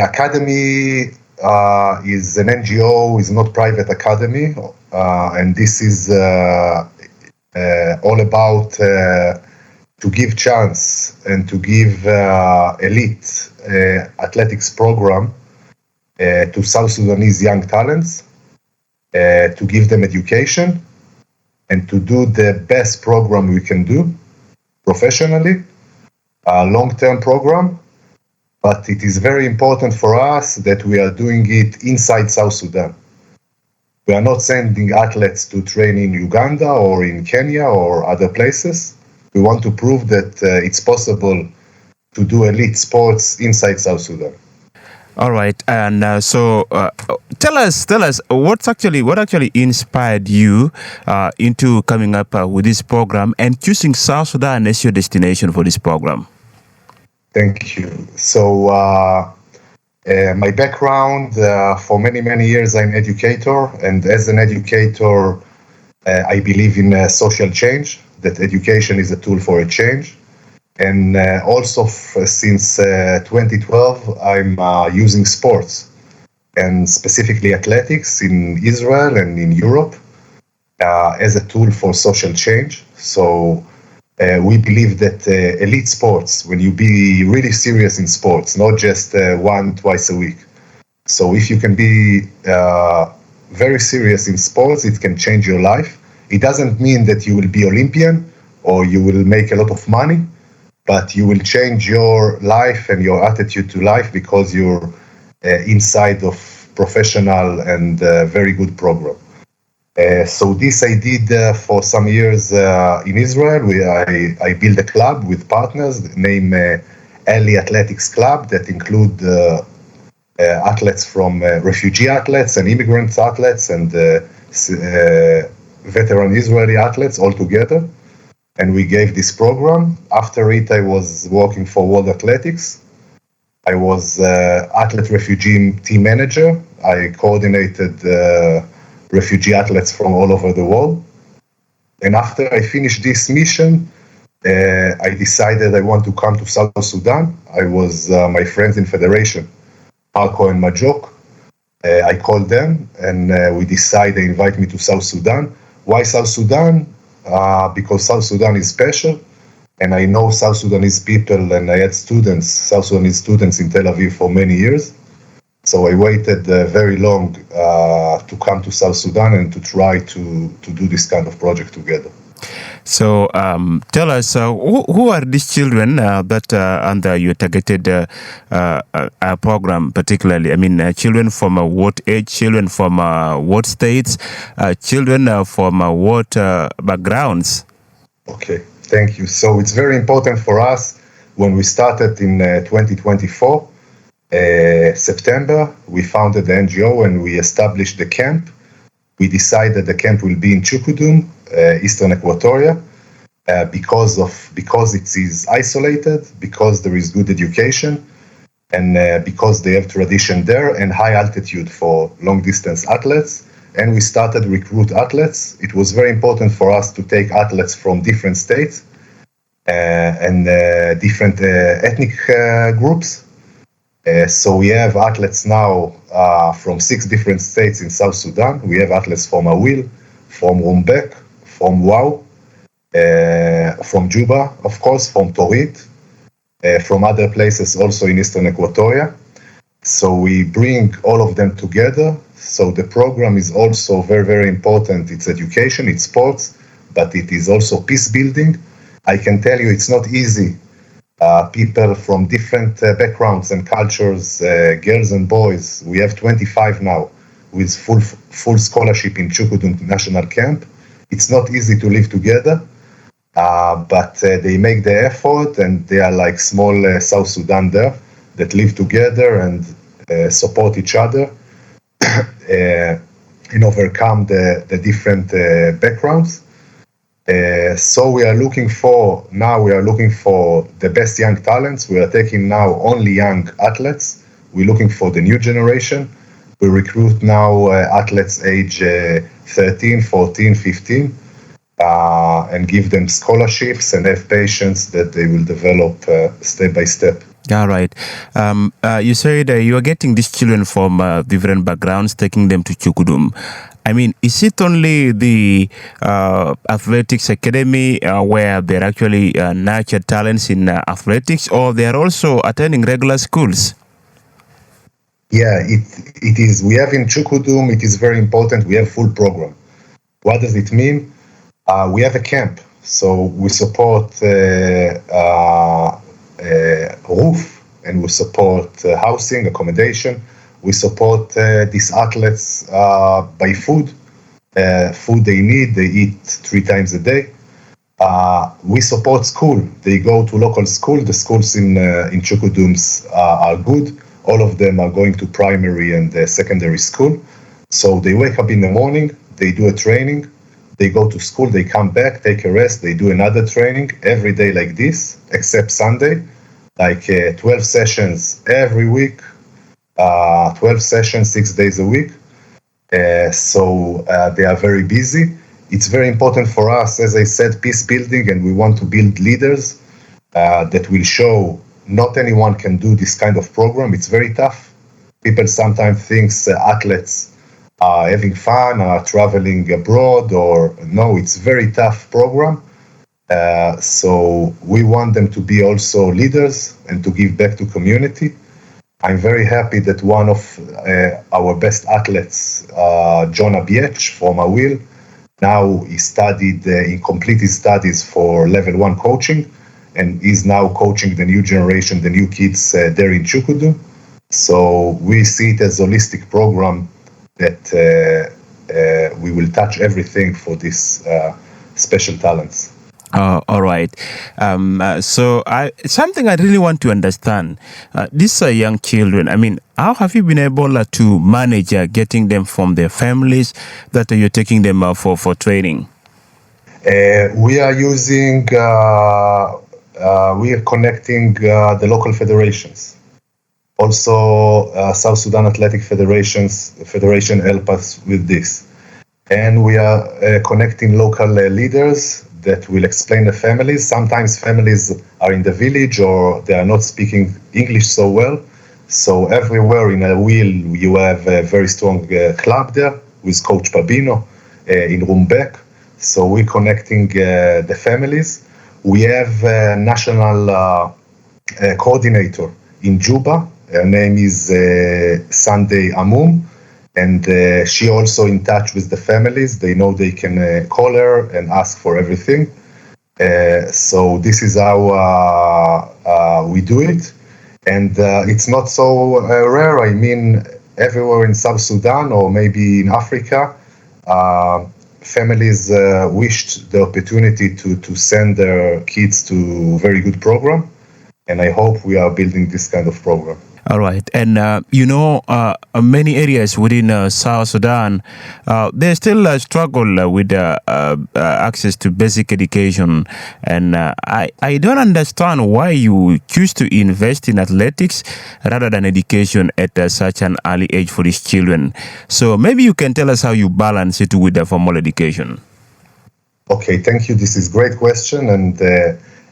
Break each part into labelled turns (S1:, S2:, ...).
S1: academy is an NGO, is not private academy, and this is all about to give chance and to give elite athletics program to South Sudanese young talents, to give them education, and to do the best program we can do professionally, a long-term program. But it is very important for us that we are doing it inside South Sudan. We are not sending athletes to train in Uganda or in Kenya or other places. We want to prove that it's possible to do elite sports inside South Sudan.
S2: All right, and so tell us what actually inspired you into coming up with this program and choosing South Sudan as your destination for this program.
S1: Thank you. So my background, for many years, I'm an educator, and as an educator, I believe in social change, that education is a tool for a change. And also since 2012, I'm using sports, and specifically athletics in Israel and in Europe as a tool for social change. So we believe that elite sports, when you be really serious in sports, not just twice a week. So if you can be very serious in sports, it can change your life. It doesn't mean that you will be Olympian or you will make a lot of money, but you will change your life and your attitude to life because you're inside of professional and very good program. So this I did for some years in Israel. I built a club with partners named Eli Athletics Club that include athletes from refugee athletes and immigrant athletes and veteran Israeli athletes all together. And we gave this program. After it, I was working for World Athletics. I was athlete refugee team manager. I coordinated refugee athletes from all over the world. And after I finished this mission, I decided I want to come to South Sudan. I was my friends in Federation, Marco and Majok. I called them and we decided they invite me to South Sudan. Why South Sudan? Because South Sudan is special, and I know South Sudanese people, and I had South Sudanese students in Tel Aviv for many years. So I waited very long to come to South Sudan and to try to do this kind of project together.
S2: So tell us, who are these children that under your targeted program particularly? I mean, children from what age, children from what states, children from what backgrounds?
S1: Okay, thank you. So it's very important for us when we started in 2024, September, we founded the NGO and we established the camp. We decided the camp will be in Chukudum, Eastern Equatoria, because it is isolated, because there is good education, and because they have tradition there and high altitude for long distance athletes. And we started recruit athletes. It was very important for us to take athletes from different states and different ethnic groups. So we have athletes now from 6 different states in South Sudan. We have athletes from Awil, from Rumbek, from Wau, from Juba, of course, from Torit, from other places also in Eastern Equatoria. So we bring all of them together. So the program is also very important. It's education, it's sports, but it is also peace building. I can tell you it's not easy. People from different backgrounds and cultures, girls and boys. We have 25 now with full scholarship in Chukudum National Camp. It's not easy to live together, but they make the effort, and they are like small South Sudan there that live together and support each other and overcome the different backgrounds. So we are looking for the best young talents. We are taking now only young athletes. We're looking for the new generation. We recruit now athletes age 13, 14, 15, and give them scholarships and have patience that they will develop step by step.
S2: All right. You said you are getting these children from different backgrounds, taking them to Chukudum. I mean, is it only the athletics academy where they're actually nurture talents in athletics, or they are also attending regular schools?
S1: Yeah, it is. We have in Chukudum, it is very important. We have full program. What does it mean? We have a camp, so we support roof, and we support housing, accommodation. We support these athletes by food they need. They eat 3 times a day. We support school. They go to local school. The schools in Chukudums are good. All of them are going to primary and secondary school. So they wake up in the morning, they do a training, they go to school, they come back, take a rest, they do another training every day like this, except Sunday, like 12 sessions every week, 12 sessions, 6 days a week. So they are very busy. It's very important for us, as I said, peace building, and we want to build leaders that will show not anyone can do this kind of program. It's very tough. People sometimes think athletes are having fun, are traveling abroad, or no, it's very tough program. So we want them to be also leaders and to give back to community. I'm very happy that one of our best athletes, John Abiech from Awil, now he studied, he completed his studies for level 1 coaching, and is now coaching the new generation, the new kids there in Chukudum. So we see it as a holistic program that we will touch everything for these special talents.
S2: All right. So something I really want to understand, these are young children. I mean, how have you been able to manage getting them from their families that you're taking them for training?
S1: We are using, we are connecting the local federations. Also, South Sudan Athletic Federation help us with this. And we are connecting local leaders that will explain the families. Sometimes families are in the village or they are not speaking English so well. So everywhere in Awil, you have a very strong club there with Coach Pabino in Rumbek. So we're connecting the families. We have a national coordinator in Juba. Her name is Sunday Amum, and she also in touch with the families. They know they can call her and ask for everything. So this is how we do it. And it's not so rare. I mean, everywhere in South Sudan or maybe in Africa, families wished the opportunity to send their kids to very good program. And I hope we are building this kind of program.
S2: All right. And, many areas within South Sudan, they still struggle with access to basic education. And I don't understand why you choose to invest in athletics rather than education at such an early age for these children. So maybe you can tell us how you balance it with the formal education.
S1: Okay, thank you. This is a great question. And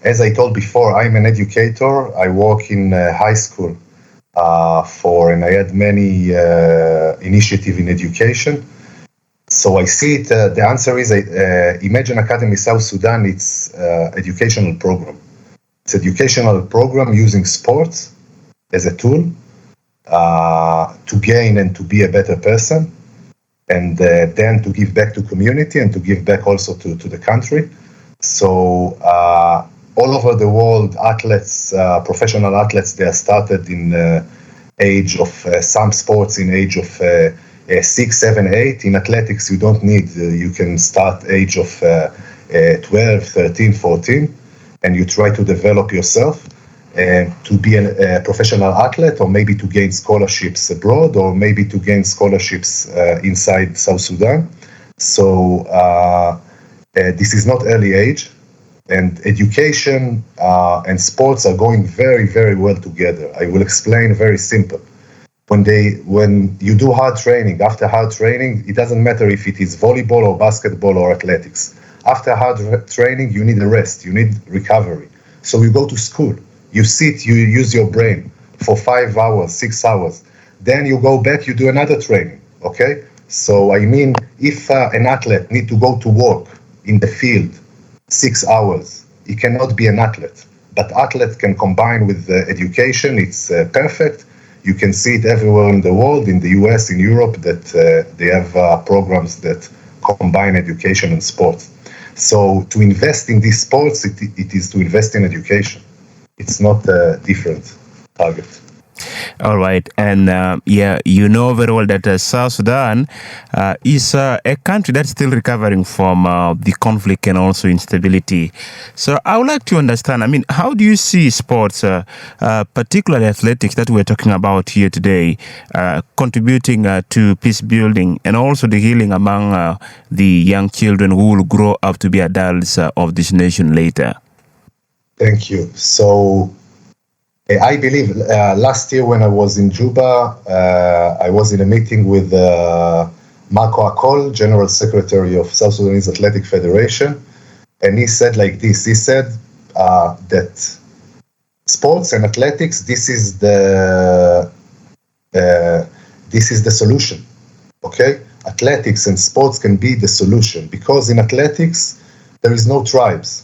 S1: as I told before, I'm an educator. I work in high school. And I had many initiatives in education. So I see it, the answer is IMAGINE Academy South Sudan, it's educational program. It's educational program using sports as a tool to gain and to be a better person, and then to give back to community and to give back also to the country. So all over the world, athletes, professional athletes, they are started in age of some sports in age of 6, 7, 8. In athletics, you don't need, you can start age of 12, 13, 14, and you try to develop yourself to be a professional athlete, or maybe to gain scholarships abroad, or maybe to gain scholarships inside South Sudan. So this is not early age. And education and sports are going very, very well together. I will explain very simple. When you do hard training, after hard training, it doesn't matter if it is volleyball or basketball or athletics. After hard training, you need a rest, you need recovery. So you go to school. You sit, you use your brain for 5 hours, 6 hours. Then you go back, you do another training, okay? So, I mean, if an athlete need to go to work in the field 6 hours, he cannot be an athlete. But athletes can combine with education. It's perfect. You can see it everywhere in the world, in the US, in Europe, that they have programs that combine education and sports. So to invest in these sports, it is to invest in education. It's not a different target.
S2: All right. And you know very well that South Sudan is a country that's still recovering from the conflict and also instability. So I would like to understand, I mean, how do you see sports, particularly athletics that we're talking about here today, contributing to peace building and also the healing among the young children who will grow up to be adults of this nation later?
S1: Thank you. So I believe last year when I was in Juba, I was in a meeting with Marco Akol, General Secretary of South Sudanese Athletic Federation, and he said like this. He said that sports and athletics, this is the solution. Okay, athletics and sports can be the solution, because in athletics there is no tribes,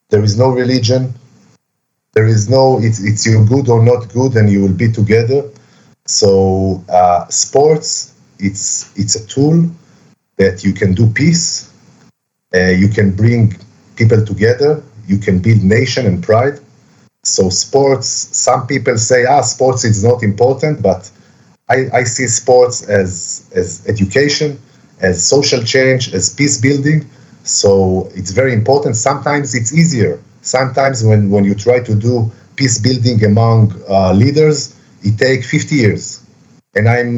S1: there is no religion. There is no, it's you good or not good, and you will be together. So sports, it's a tool that you can do peace. You can bring people together. You can build nation and pride. So sports, some people say, sports is not important, but I see sports as education, as social change, as peace building. So it's very important. Sometimes it's easier. Sometimes when you try to do peace building among leaders, it takes 50 years. And I'm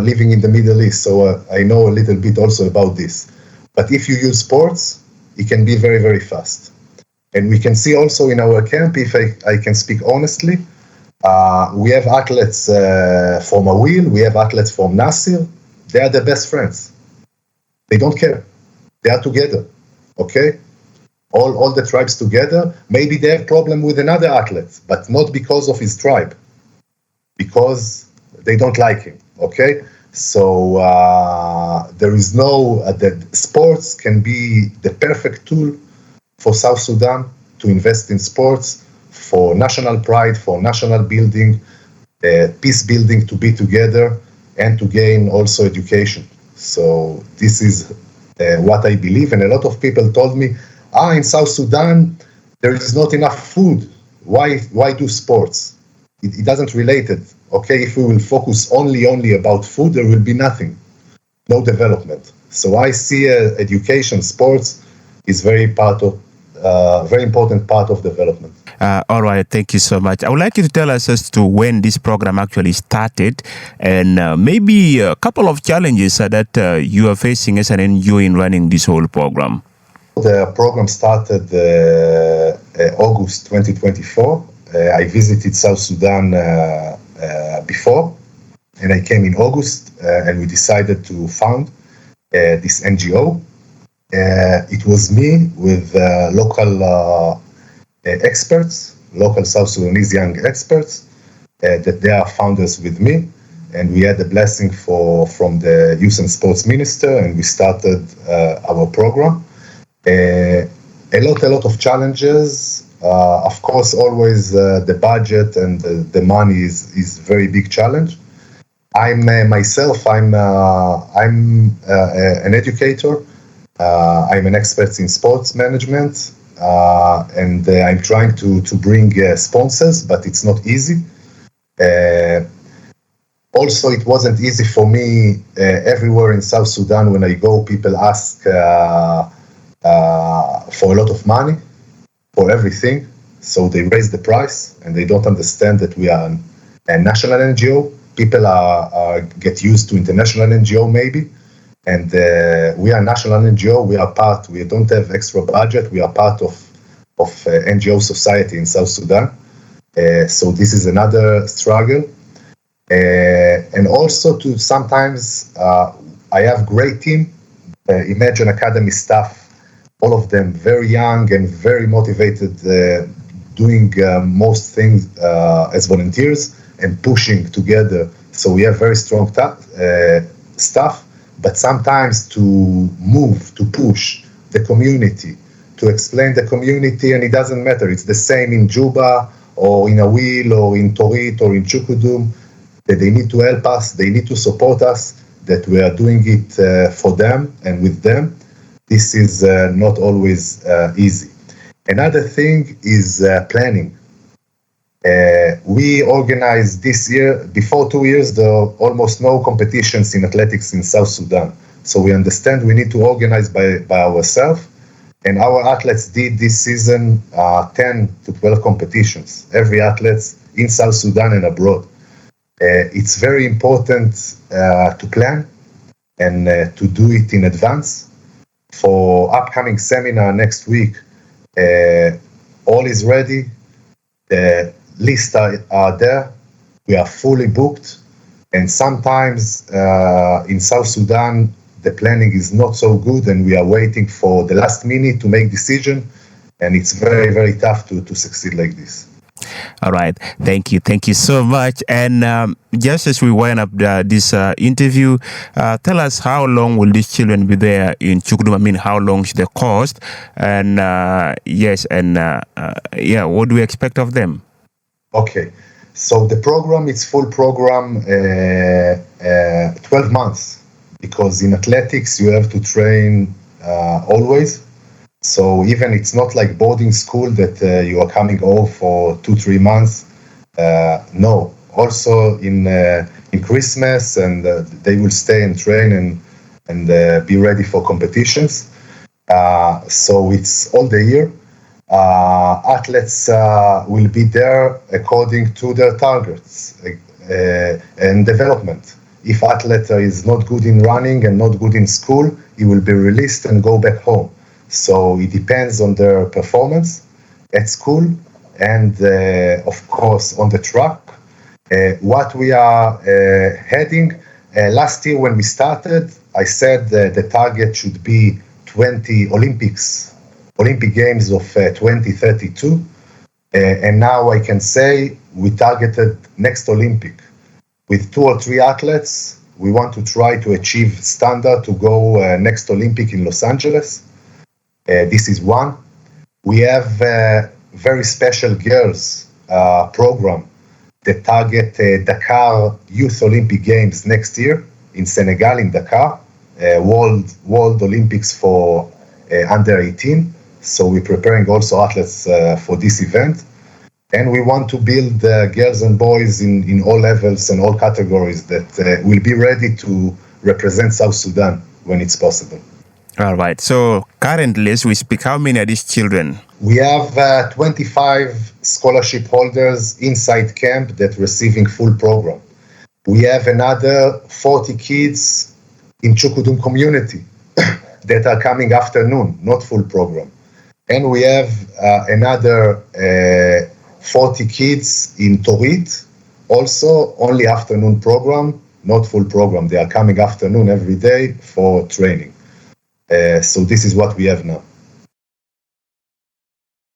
S1: living in the Middle East, so I know a little bit also about this. But if you use sports, it can be very, very fast. And we can see also in our camp, if I can speak honestly, we have athletes from Awil, we have athletes from Nasir. They are the best friends. They don't care. They are together, okay? All the tribes together. Maybe they have problem with another athlete, but not because of his tribe, because they don't like him, okay? So there is no, that sports can be the perfect tool for South Sudan to invest in sports, for national pride, for national building, peace building, to be together, and to gain also education. So this is what I believe, and a lot of people told me, in South Sudan, there is not enough food. Why do sports? It doesn't relate it. Okay, if we will focus only about food, there will be nothing, no development. So I see education, sports is very important part of development.
S2: All right, thank you so much. I would like you to tell us as to when this program actually started, and maybe a couple of challenges that you are facing as an NGO in running this whole program.
S1: The program started August 2024. I visited South Sudan before, and I came in August, and we decided to found this NGO. It was me with local experts, local South Sudanese young experts, that they are founders with me, and we had a blessing from the Youth and Sports Minister, and we started our program. A lot of challenges. Of course, always the budget and the money is very big challenge. I'm myself. I'm an educator. I'm an expert in sports management, and I'm trying to bring sponsors, but it's not easy. Also, it wasn't easy for me everywhere in South Sudan. When I go, people ask for a lot of money for everything, so they raise the price, and they don't understand that we are a national NGO. People get used to international NGO maybe, and we are national NGO. We don't have extra budget. We are part of NGO society in South Sudan. So this is another struggle, and also to sometimes I have great team, IMAGINE Academy staff. All of them very young and very motivated doing most things as volunteers and pushing together. So we have very strong staff, but sometimes to move, to push the community, to explain the community, and it doesn't matter. It's the same in Juba or in Awil or in Torit or in Chukudum, that they need to help us, they need to support us, that we are doing it for them and with them. This is not always easy. Another thing is planning. We organized this year, before 2 years, there are almost no competitions in athletics in South Sudan. So we understand we need to organize by ourselves. And our athletes did this season 10 to 12 competitions, every athlete in South Sudan and abroad. It's very important to plan and to do it in advance. For upcoming seminar next week, all is ready. The lists are there. We are fully booked. And sometimes in South Sudan, the planning is not so good, and we are waiting for the last minute to make decision. And it's very, very tough to succeed like this.
S2: All right. Thank you. Thank you so much. And just as we wind up this interview, tell us, how long will these children be there in Chukudum? I mean, how long is the cost? And what do we expect of them?
S1: Okay. So the program, it's full program, 12 months, because in athletics, you have to train always. So even it's not like boarding school that you are coming home for 2-3 months. No, also in Christmas, and they will stay and train and be ready for competitions. So it's all the year. Athletes will be there according to their targets and development. If athlete is not good in running and not good in school, he will be released and go back home. So it depends on their performance at school and, of course, on the track. What we are heading, last year when we started, I said the target should be 20 Olympic Games of 2032. And now I can say we targeted next Olympic. With 2 or 3 athletes, we want to try to achieve standard to go next Olympic in Los Angeles. This is one. We have a very special girls program that target Dakar Youth Olympic Games next year in Senegal, in Dakar, World Olympics for under 18. So we're preparing also athletes for this event. And we want to build girls and boys in all levels and all categories that will be ready to represent South Sudan when it's possible.
S2: All right. So currently, as we speak, how many are these children?
S1: We have 25 scholarship holders inside camp that receiving full program. We have another 40 kids in Chukudum community that are coming afternoon, not full program. And we have another 40 kids in Torit, also only afternoon program, not full program. They are coming afternoon every day for training. So this is what we have now.